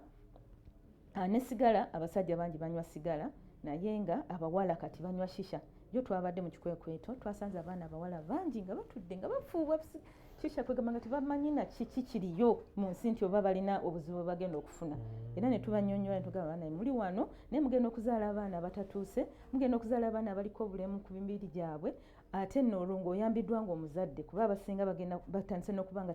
S13: ne sigala abasajja bangi banywa sigala naye nga abawala kati banywa shisha yo twabadde mu kikwekweto twasanze abaana abawala bangi nga batudde nga bafuuwa shisha kwegamba nga tebamanyi na kiki kiriyo mu nsi nti oba balina obuzibu bagenda okufuna era ne tubanyonyola ne tugamba abaana muli wano naye mugenda okuzaala abaana abatatuuse mugenda okuzaala abaana abaliko obulemu ku mibiri gyabwe ate nno olwo ng'oyambiddwa ng'omuzadde kuba abasinga bagenda batandise n'okuba nga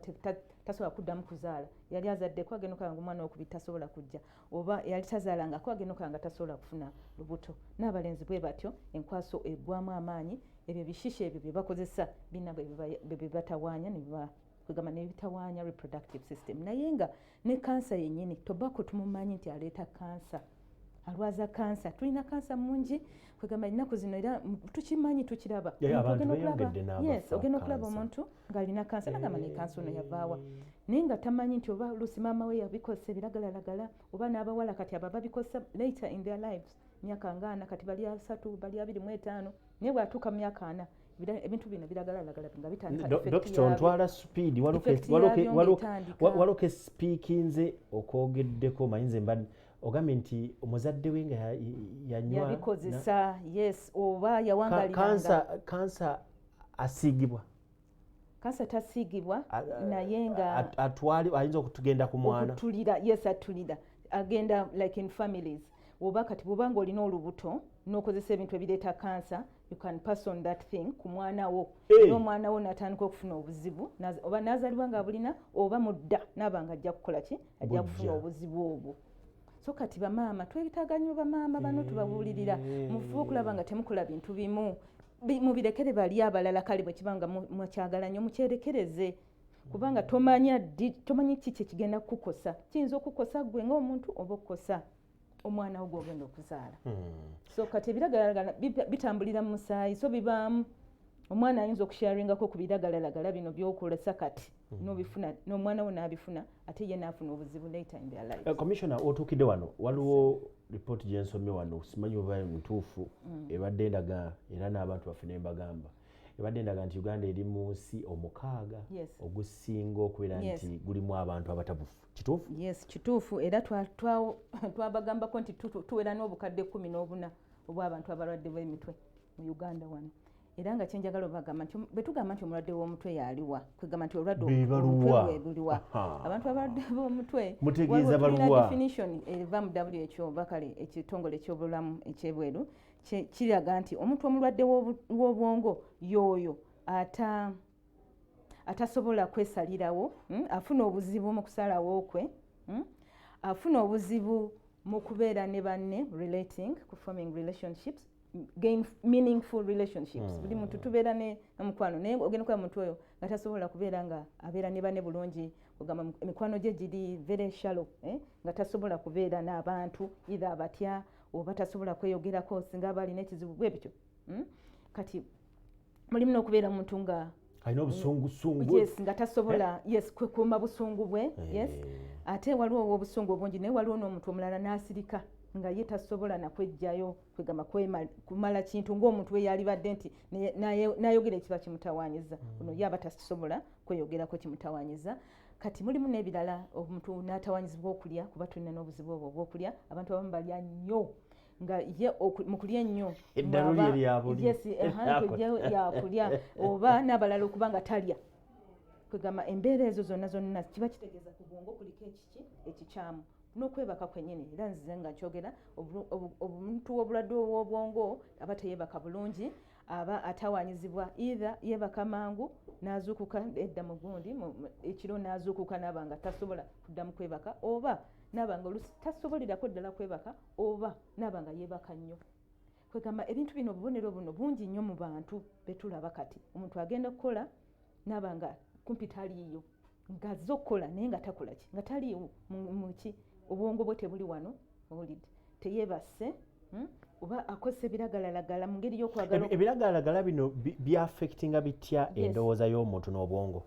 S13: tasobola kuddamu kuzaala yali azaddeko agenda okanga omwana wokubiri tasobola kujja oba yali tazaalangako agenda okanga tasobola kufuna lubuto n'abalenzi bwe batyo enkwaso eggwamu amaanyi ebyo bishisha ebyo bye bakozesa bina bye batawaanya kwegamba ne bitawaanya reproductive system naye nga ne kansa yennyini tobacco tumumanyi nti aleeta kansa alwaza kansa tulina kansa mungi kwegamba ennaku zino era tukimanyi tukiraba ogenda okulaba omuntu ng'alina kansa nagamba ne kansa ono yavaawa naye nga tamanyi nti oba luusi maama we yabikozesa ebiragalalagala oba n'abawala kati abo babikozesa later in their lives myaka nga 4 kati bali 3 bali 25 naye bwatuuka mu myaka 4 ebintu bino biragalalagala nga bitandika
S2: Dokita ontwala speed waloke speakinze okwogeddeko mayinze mbadde ogambye nti omuzadde we nga yanywa
S13: yabikozesa yes oba yawangaliranga
S2: kansa asiigibwa
S13: kansa tasiigibwa naye nga
S2: ayinza okutugenda ku mwana
S13: okutulira yes atulira agenda like in families oba kati bw'obanga olina olubuto n'okozesa ebintu ebireeta kansa you can pass on that thing ku mwana wo n'omwana wo n'atandika okufuna obuzibu oba n'azalibwa nga bulina oba mudda n'abanga ajja kukola ki ajja kufuna obuzibu obwo so kati bamaama twetaaga nnyo bamaama bano tubabuulirira mufube okulaba nga temukola bintu bimu mubirekere bali abalala kale bwe kibanga mukyagala nnyo mukyerekereze kubanga tomanyi kiki ekigenda kukukosa kiyinza okukosa gwe ng'omuntu oba okukosa omwana wo gw'ogenda okuzaala so kati ebiragalalagala bitambulira mu musaayi so bibaamu omwana ayinza okusharingako ku biragalalagala bino by'okolesa kati n'obifuna n'omwana wo n'abifuna ate ye n'afuna obuzibu later in their life.
S2: Commissioner otuukidde wano waliwo ripooti gye nsomye wano simanyi oba mutuufu ebadde endaga era n'abantu baffe ne mbagamba ebadde endaga nti Uganda eri mu nsi omukaaga ogusinga okubeera nti gulimu abantu abatabufu kituufu?
S13: Yes kituufu era twabagambako nti tuwera n'obukadde 14 obw'abantu abalwadde b'emitwe mu Uganda wano era nga kyenjagala obagamba nti betugamba nti omulwadde w'omutwe yaliwa kwegamba nti olwadde omutwe buliwa abantu abalwadde b'omutwe
S2: mutegeeza baluwa
S13: definition eva mu WHO bakale ekitongole eky'obulamu ekyebweru kiraga nti omuntu omulwadde w'obwongo yoyo atasobola kwesalirawo afuna obuzibu mu kusalawo kwe afuna obuzibu mu kubeera ne banne relating forming relationships gain meaningful relationships buli muntu tubeera ne mukwano naye ogenda kuba muntu oyo nga tasobola kubeera nga abeera ne banne bulungi ogamba emikwano gye giri very shallow nga tasobola kubeera n'abantu either abatya oba tasobola kweyogerako singa aba alina ekizibu bwe bityo kati mulimu n'okubeera muntu nga
S2: alina obusungusungu
S13: yes nga tasobola yes kwekuuma busungu bwe yes ate waliwo obusungu obungi naye waliwo n'omuntu omulala n'asirika nga ye tasobola nakwejjayo kwegamba kumala kintu ng'omuntu we yalibadde nti n'ayogera ekiba kimutawaanyiza ono ye aba tasobola kweyogerako kimutawaanyiza kati mulimu n'ebirala omuntu n'atawaanyizibwa okulya kuba tulina n'obuzibu obwo obw'okulya abantu abamu balya nnyo nga ye mu kulya ennyo yakulya oba n'abalala okuba nga talya kwegamba embeera ezo zonna kiba kitegeeza ku bwongo kuliko ekikyamu n'okwebaka kwennyini era nzize nga nkyogera omuntu w'obulwadde w'obwongo aba teyeebaka bulungi aba atawaanyizibwa either yeebaka mangu n'azuukuka edda mu gundi ekiro n'azuukuka n'aba nga tasobola kuddamu kwebaka oba n'aba nga oluusi tasobolerako ddala kwebaka oba n'aba nga yeebaka nnyo kwegamba ebintu bino obubonero buno bungi nnyo mu bantu betulaba kati omuntu agenda kukola nabanga kumpi taliiyo ng'azze okukola naye nga takola ki nga taliiwo muki obwongo bwe tebuli wano owulidde teyeebase oba akozesa ebiragalalagala mu ngeri y'okwagala
S2: ebiragalalagala bino byaffectinga bitya endowooza y'omuntu n'obwongo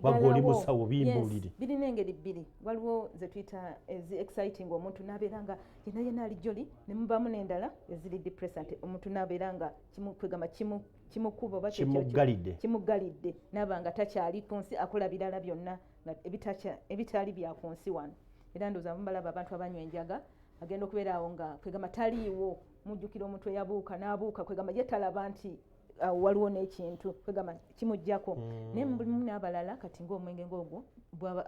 S2: bagwa oli musawo bimbuulire
S13: birina engeri bbiri waliwo ze tuyita ezi-exciting omuntu n'abeera nga yenna ali joli ne mubamu n'endala eziri depressant omuntu n'abeera nga kwegamba kimukuba oba kimuggalidde n'aba nga takyali ku nsi akola birala byonna ebitaali bya ku nsi wano era ndowooza mubalaba abantu abanywa enjaga agenda okubeera awo nga kwegamba taliiwo mujjukira omuntu eyabuuka n'abuuka kwegamba ye talaba nti waliwo n'ekintu kwegamba kimuggyako naye mulimu n'abalala kati ng'omwenge ng'ogwo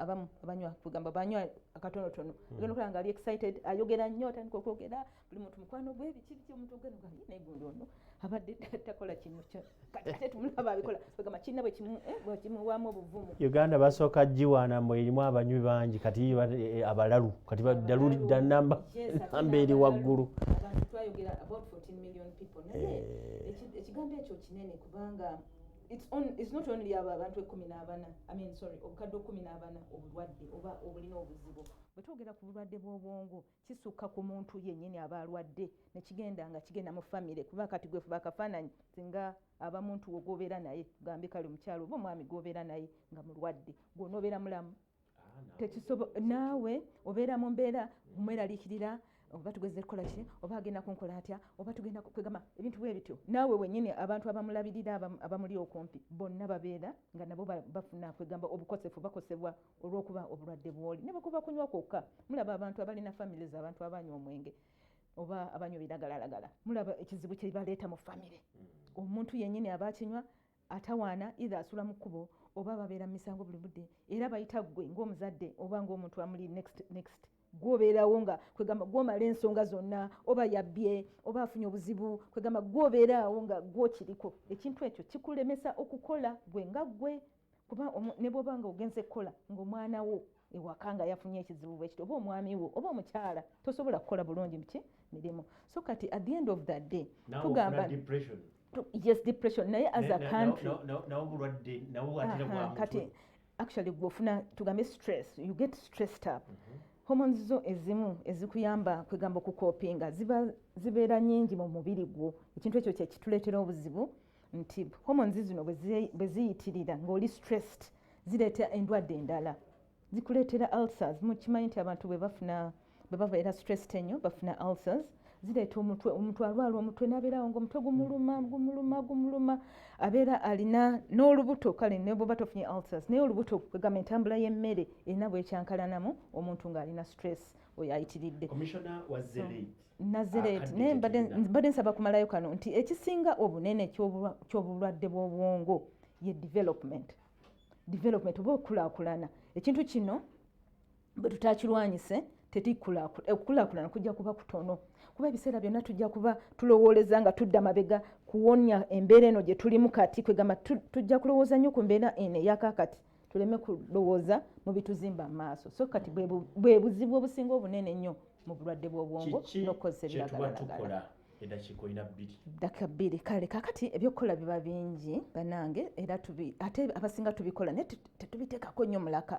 S13: abamu abanywa kwegamba banywa akatonotono agenda okulaba nga ali excited ayogera nnyo atandika okwogera buli muntu mukwano gwe biki omuntu ogenda nga nayegundi ono abadde takola kintu kati ate tumulaba abikola kwegamba kirina bwe kimuwaamu obuvumu
S2: Uganda basooka giwaana mbu erimu abanywi bangi kati abalalu kati badalulidda namba eri waggulu
S13: abantu twayogera about 14 million people naye ekigambo ekyo kinene kubanga it's not only abantu 14 obukadde 14 obulwadde oba obulina obuzibu bwe twogera ku bulwadde bw'obwongo kisukka ku muntu yennyini aba alwadde nekigenda nga kigenda mu famire kuba kati gwe fuba akafaananyi singa aba muntu wogobeera naye gambe kale omukyalo oba omwami gobeera naye nga mulwadde gw'onoobeera mulamu naawe obeera mu mbeera mweraliikirira oba tugeze kukola ki oba agenda kunkola atya oba tugenda kwegamba ebintu bwe bityo naawe wennyini abantu abamulabirira abamuli okumpi bonna babeera nga nabo bafuna kwegamba obukosefu bakosebwa olw'okuba obulwadde bw'oli ne bwekuba kunywa kwokka mulaba abantu abalina families abantu abanywa omwenge oba abanywa ebiragalalagala mulaba ekizibu kye baleeta mu famire omuntu yennyini aba akinywa atawaana either asula mu kkubo oba babeera mu misango buli budde era bayita ggwe ng'omuzadde oba ng'omuntu amuli next gwobeerawo nga kwegamba gwomala ensonga zonna oba yabbye oba afunye obuzibu kwegamba gwobeeraawo nga gwokiriko ekintu ekyo kikulemesa okukola gwe nga gwe kuba ne bwoba nga ogenze kukola ng'omwana wo ewaka nga yafunye ekizibu bwekiti oba omwami wo oba omukyala tosobola kukola bulungi miki mirimu so kati at the end of that day tugamba yes depression naye as a country kati actually gwofuna tugambe stress you get stressed up hormones zo ezimu ezikuyamba kwegamba okukopinga zibeera nyingi mu mubiri gwo ekintu ekyo kyekituleetera obuzibu nti hormones zino bwe ziyitirira ng'oli stressed zireeta endwadde endala zikuleetera ulcers mukimanyi nti abantu bwe babeera stressed ennyo bafuna ulcers zireeta omuntu alwala omutwe n'abeerawo ng'omutwe gumuluma abeera alina n'olubuto kale ne bwoba tofunye ulcers naye olubuto kwegamba entambula y'emmere erina bwekyankalanamu omuntu ng'alina stress oyo ayitiridde nazereeti naye mbadde nsaba kumalayo kano nti ekisinga obunene ky'obulwadde bw'obwongo ye development oba okulaakulana ekintu kino bwe tutakirwanyise okukulaakulana kujja kuba kutono kuba ebiseera byonna tujja kuba tulowooleza nga tudda mabega kuwonya embeera eno gye tulimu kati kwegamba tujja kulowooza nnyo ku mbeera eno eyakakati tuleme kulowooza mu bituzimba mu maaso so kati bwe buzibu obusinga obunene nnyo mu bulwadde bw'obwongo n'okukozesa ebiragalalagala ddaka bbiri kale kakati ebyokukola biba bingi banange era ate abasinga tubikola naye tetubiteekako nnyo mulaka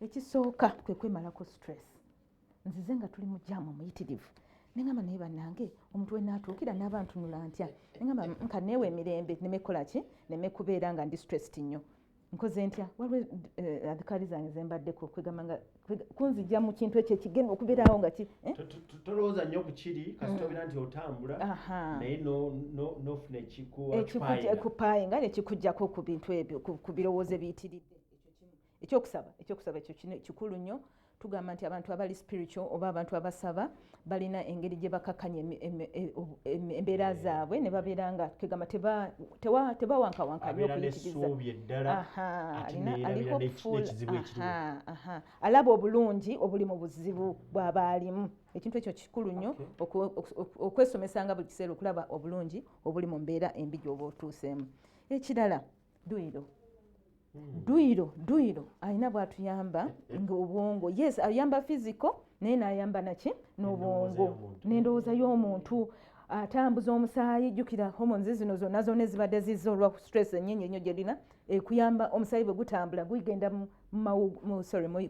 S13: ekisooka kwe kwemalako stress nzize nga tuli mu jaamu muyitirivu nengamba naye bannange omuntu we naatuukira naaba ntunula ntya nengamba nka neewe emirembe nemekola ki nemekubeera nga ndi stressed nnyo nkoze ntya waliwo adhikaali zange zembaddeko kwegamba nga kunzijja mu kintu ekyo ekigenda okubeerawo nga ki
S2: tolowooza nnyo ku kiri kasita obeera nti otambula naye nofuna
S13: ekikupayinga nekikuggyako ku bintu ebyo ku birowoozo ebiyitiridde ekyokusaba ekyo kikulu nnyo tugamba nti abantu abali spiritual oba abantu abasaba balina engeri gye bakakanya embeera zaabwe ne babeera nga kwegamba tebawankawanka nnyo okuyitiriza alaba obulungi obuli mu buzibu bw'aba alimu ekintu ekyo kikulu nnyo okwesomesanga buli kiseera okulaba obulungi obuli mu mbeera embi gy'oba otuuseemu ekirala Duiro alina bw'atuyamba ng'obwongo ayamba physical naye n'ayamba naki n'obwongo n'endowooza y'omuntu atambuza omusaayi jjukira hormones zino zonna zonna ezibadde zizza olwa stress ennyingi ennyo gyerina ekuyamba omusaayi bwe gutambula gugenda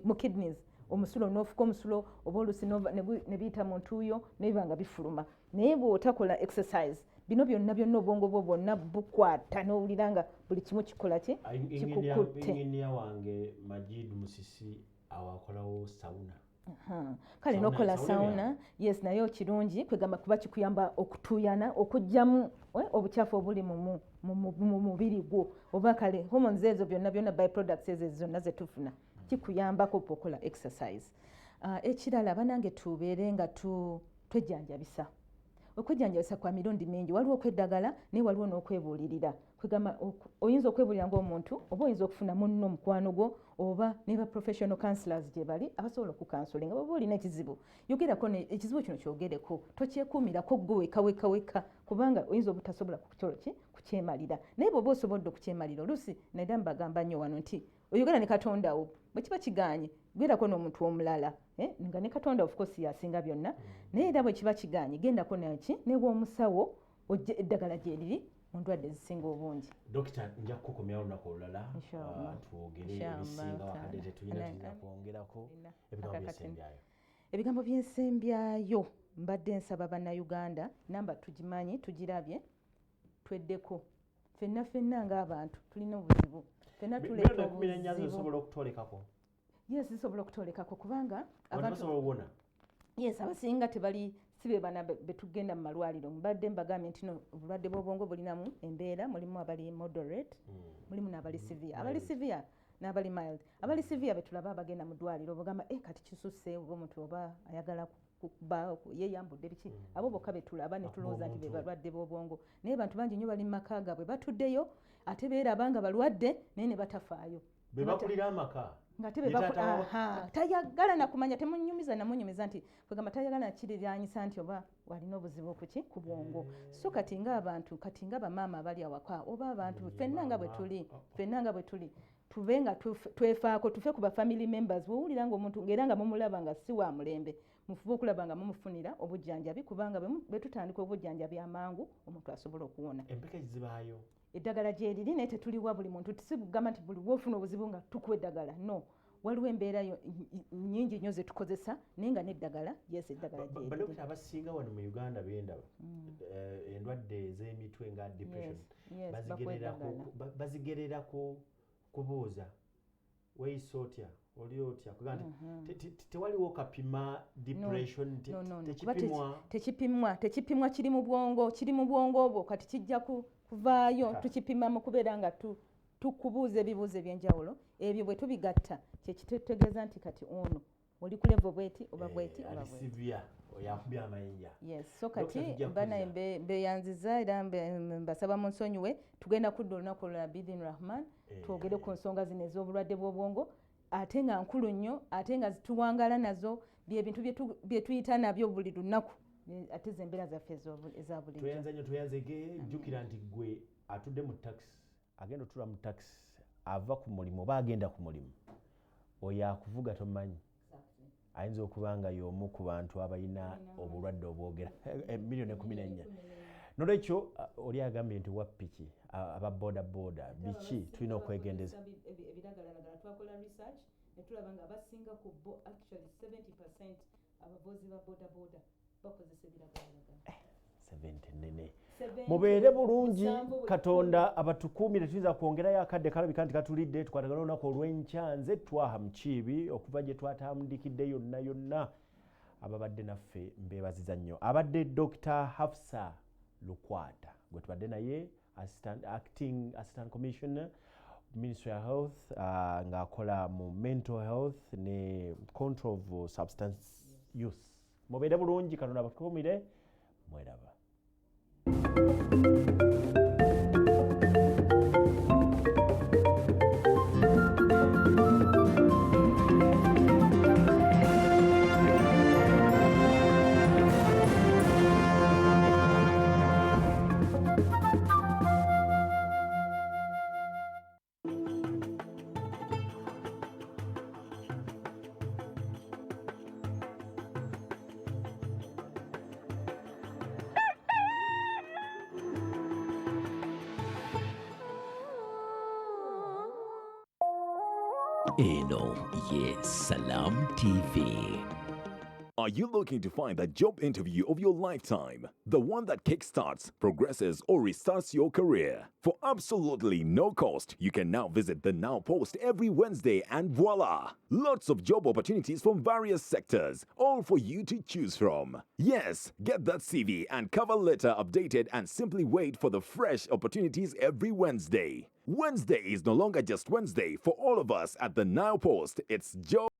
S13: mu kidneys omusulo n'ofuka omusulo oba olusi ne biyita mu ntuuyo nebiba nga bifuluma naye bw'otakola exercise bino byonna obwongo bwo bwonna bukwata n'owulira nga buli kimu kikola ki kikukutte.
S2: Inginiya wange Majid Musisi awakolawo sauna.
S13: Kale nokola sauna yes nayo kirungi kwegamba kuba kikuyamba okutuuyana okugyamu obukyafu obuli mu mubiri gwo oba kale hormones ezo byonna byproducts ezo zonna zetufuna kikuyambako okukola exercise. Ekirala banange tubeere nga twejjanjabisa. Okwejjanjabisa kwa mirundi mingi waliwo okweddagala naye waliwo n'okwebuulirira kwegamba oyinza okwebuulira ng'omuntu oba oyinza okufuna munno omukwano gwo oba ne ba professional counselors gye bali abasobola okukansolinga baba olina ekizibu yogerako ekizibu kino kyogereko tokyekuumirako gwe weka kubanga oyinza obutasobola kukyemalira naye bw'oba osobodde okukyemalira oluusi naye mbagamba nnyo wano nti oyogera ne katondawo bwe kiba kiganye gerako n'omuntu omulala nga ne katonda of course yasinga byonna naye era bwe kiba kiganye gendako naki newomusawo ojje eddagala gye liri mu ndwadde ezisinga obungi.
S2: Dokita nja kukomyawo olunaku olulala twogere ebisinga wakadde tetulina kwongerako ebigambo by'ensembyayo.
S13: Ebigambo by'ensembyayo mbadde nsaba bannayuganda namba tugimanyi tugirabye tweddeko ffenna ng'abantu tulina obuzibu ffenna tuleeta obuzibu
S2: zisobola okutolekako.
S13: Yes zisobola okutolekako kubanga
S2: abantu
S13: yes abasinga tebali sibe bana betugenda mu malwaliro mbadde mbagambye nti obulwadde bw'obwongo bulinamu embeera mulimu abali moderate mulimu n'abali severe abali severe n'abali mild abali severe betulaba abagenda mu ddwaliro bagamba kati kisusse oba omuntu oba ayagala kuba yeyambudde biki abo bokka betulaba ne tulowooza nti be balwadde b'obwongo naye bantu bangi nnyo bali mu maka gaabwe batuddeyo ate beeraba nga balwadde naye ne batafaayo
S2: be bakulira amaka
S13: tayagala nakumanya namunyumiza nti kwegamba tayagala nakiriranyisa nti oba walina obuzibu kuki ku bwongo so kati ng'abantu kati nga bamaama abali awaka oba abantu ffenna nga bwe tuli tube nga twefaako tufe ku ba family members bwowulira ng'omuntu ng'era nga mumulaba nga si wa mulembe mufube okulaba nga mumufunira obujjanjabi kubanga bwe tutandika obujjanjabi amangu omuntu asobola okuwona.
S2: Empeka ezibaayo
S13: eddagala gye liri naye tetuliwa buli muntu tisigamba nti buli bwofuna obuzibu nga tukuwa eddagala no waliwo embeera nnyingi nnyo zetukozesa naye nga n'eddagala yes eddagala gye liri.
S2: Badokita abasinga wano mu Uganda bendaba endwadde ez'emitwe nga depression bazigererako kubuuza weeyisa otya oli otya kugamba tewaliwo kapima depression
S13: tekipimwa kiri mu bwongo obwo kati kijja kuvaayo tukipima mu kubeera nga tukubuuza ebibuuzo eby'enjawulo ebyo bwe tubigatta kyekitegeeza nti kati ono oli ku level bweti oba bweti oba bweti
S2: yakubya amayinja.
S13: Yes, so kati bana mbeyanziza era mbasaba mu nsonyiwe tugenda kudda olunaku olulala Bidin Rahman twogere ku nsonga zino ez'obulwadde bw'obwongo ate nga nkulu nnyo ate nga zituwangala nazo byebintu bye tuyita nabyo buli lunaku ate zembeera zaffe eza bulijjo.
S2: Tweyanzege jjukira nti gwe atudde mu taxi agenda otula mu taxi ava ku mulimu oba agenda ku mulimu oyo akuvuga tomanyi ayinza okuba nga y'omu ku bantu abalina obulwadde obwogera miliyoni 14 nolwekyo oli agambye nti wappiki aba boda biki tulina okwegendeza.
S13: Ebiragalalagala twakola research ne tulaba nga abasinga ku actually 70% abavuzi ba boda bakozesa ebiragalalagala.
S2: 70 nene mubeere bulungi katonda abatukuumire tuyinza kwongerayo akadde kalabika nti katulidde tukwatagana olunaku olw'enkya nze twaha mukiibi okuva gye twatambudikidde yonna ababadde naffe mbeebaziza nnyo abadde Dr. Hafsa Lukwata gwe tubadde naye acting assistant commissioner Ministry of Health ng'akola mu mental health ne control of substance use. Mubeere bulungi katonda abatukuumire mweraba.
S1: eno ye Salam TV.
S8: Are you looking to find the job interview of your lifetime? The one that kickstarts, progresses, or restarts your career? For absolutely no cost, you can now visit the Now Post every Wednesday and voila! Lots of job opportunities from various sectors, all for you to choose from. Yes, get that CV and cover letter updated and simply wait for the fresh opportunities every Wednesday. Wednesday is no longer just Wednesday for all of us at the Now Post. It's job